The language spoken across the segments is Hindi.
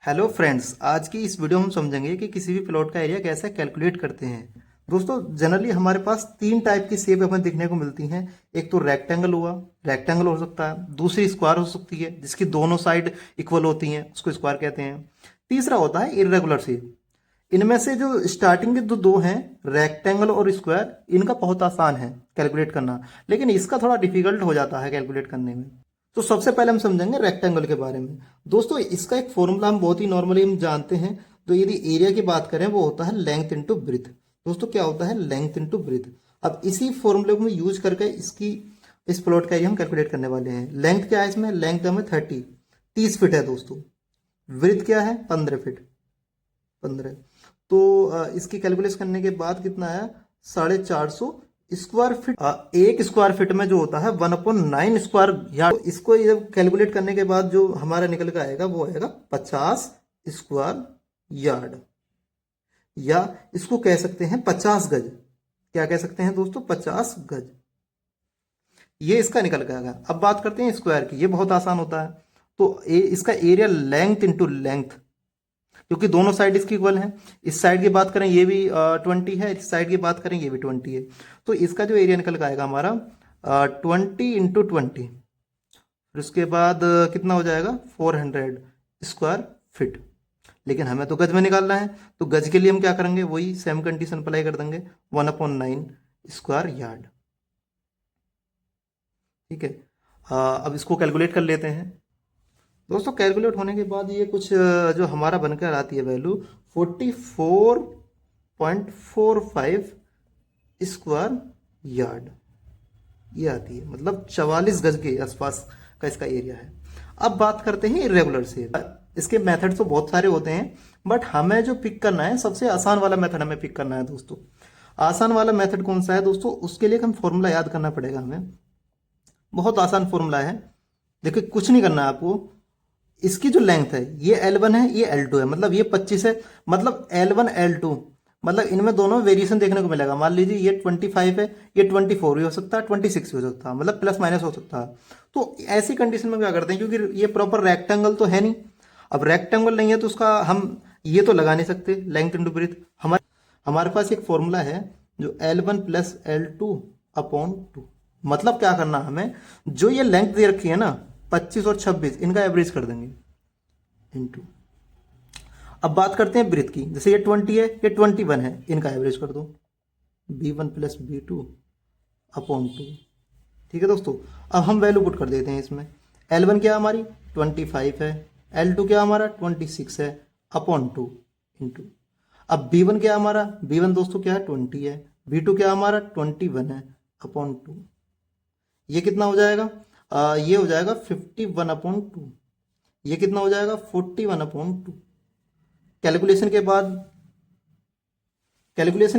हेलो फ्रेंड्स, आज की इस वीडियो में हम समझेंगे कि किसी भी प्लॉट का एरिया कैसे कैलकुलेट करते हैं। दोस्तों, जनरली हमारे पास तीन टाइप की शेप हमें देखने को मिलती हैं। एक तो रेक्टेंगल हुआ, रेक्टेंगल हो सकता है। दूसरी स्क्वायर हो सकती है जिसकी दोनों साइड इक्वल होती हैं, उसको स्क्वायर कहते हैं। तीसरा होता है इरेगुलर शेप। इनमें से जो स्टार्टिंग के दो हैं, रेक्टेंगल और स्क्वायर, इनका बहुत आसान है कैलकुलेट करना, लेकिन इसका थोड़ा डिफिकल्ट हो जाता है कैलकुलेट करने में। तो सबसे पहले हम समझेंगे रेक्टेंगल के बारे में। दोस्तों, इसका एक फॉर्मूला हम बहुत ही नॉर्मली हम जानते हैं। तो यदि एरिया की बात करें, वो होता है लेंथ इनटू ब्रेथ। दोस्तों, क्या होता है? Length into breadth. अब इसी फॉर्मूले को यूज करके इस प्लॉट का एरिया हम कैलकुलेट करने वाले हैं। लेंथ क्या है इसमें? लेंथ हमें 30 फीट है दोस्तों। ब्रेथ क्या है? 15 तो इसकी कैलकुलेशन करने के बाद कितना आया? 450 स्क्वायर फीट। एक स्क्वायर फीट में जो होता है 1/9 स्क्वायर यार्ड। तो इसको ये कैलकुलेट करने के बाद जो हमारा निकल कर आएगा वो आएगा 50 स्क्वायर यार्ड, या इसको कह सकते हैं 50 गज। क्या कह सकते हैं दोस्तों? 50 गज। ये इसका निकल कर आएगा। अब बात करते हैं स्क्वायर की। ये बहुत आसान होता है। तो इसका एरिया लेंथ इंटू लेंथ, क्योंकि दोनों साइड इसकी इक्वल है। इस साइड की बात करें ये भी 20 है, इस साइड की बात करें ये भी 20 है। तो इसका जो एरिया निकल के आएगा हमारा 20 × 20। फिर उसके बाद कितना हो जाएगा? 400 स्क्वायर फीट। लेकिन हमें तो गज में निकालना है, तो गज के लिए हम क्या करेंगे? वही सेम कंडीशन अप्लाई कर देंगे, 1/9 स्क्वायर यार्ड। ठीक है। अब इसको कैलकुलेट कर लेते हैं। दोस्तों, कैलकुलेट होने के बाद ये कुछ जो हमारा बनकर आती है वैल्यू 44.45 स्क्वायर यार्ड, ये आती है। मतलब 44 गज के आसपास का इसका एरिया है। अब बात करते हैं इरेगुलर से। इसके मेथड तो बहुत सारे होते हैं, बट हमें जो पिक करना है, सबसे आसान वाला मेथड हमें पिक करना है दोस्तों। आसान वाला मेथड कौन सा है दोस्तों? उसके लिए हम फॉर्मूला याद करना पड़ेगा हमें। बहुत आसान फॉर्मूला है। देखिए, कुछ नहीं करना है आपको। इसकी जो लेंथ है, ये L1 है, ये L2 है, मतलब ये 25 है। मतलब L1 L2, मतलब इनमें दोनों वेरिएशन देखने को मिलेगा। मान लीजिए ये 25 है, ये 24 भी हो सकता है, 26 भी हो सकता है, मतलब प्लस माइनस हो सकता है। तो ऐसी कंडीशन में क्या करते हैं, क्योंकि ये प्रॉपर रेक्टेंगल तो है नहीं। अब रेक्टेंगल नहीं है तो उसका हम ये तो लगा नहीं सकते लेंथ इंटू ब्रेथ। हमारे पास एक फॉर्मूला है जो L1 + L2/2। मतलब क्या करना हमें? जो ये लेंथ दे रखी है ना, 25 और 26, इनका एवरेज कर देंगे इनटू। अब बात करते हैं ब्रेथ की। जैसे ये 20 है, ये 21 है, इनका एवरेज कर दो, B1 + B2/2। ठीक है दोस्तों। अब हम वैल्यू पुट कर देते हैं इसमें। L1 क्या हमारी 25 है, L2 क्या हमारा 26 है, /2 इंटू। अब B1 क्या हमारा? B1 दोस्तों क्या है? 20 है। B2 क्या हमारा? 21 है, /2। ये कितना हो जाएगा? ये हो जाएगा 51/2। ये कितना हो जाएगा? 41/2। कैलकुलेशन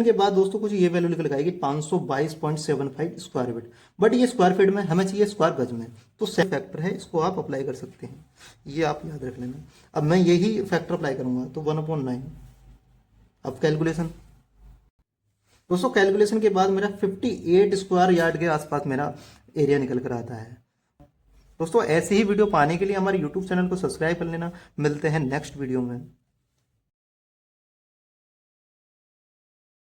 के बाद दोस्तों कुछ ये वैल्यू निकल आएगी 522.75 स्क्वायर फीट। बट ये स्क्वायर फीट में, हमें चाहिए स्क्वायर गज में। तो सेम फैक्टर है, इसको आप अप्लाई कर सकते हैं, ये आप याद रख लेना। अब मैं यही फैक्टर अप्लाई करूंगा, तो 1/9। अब कैलकुलेशन दोस्तों, कैलकुलेशन के बाद मेरा 58 स्क्वायर यार्ड के आसपास मेरा एरिया निकल कर आता है। दोस्तों, ऐसी ही वीडियो पाने के लिए हमारे यूट्यूब चैनल को सब्सक्राइब कर लेना। मिलते हैं नेक्स्ट वीडियो में।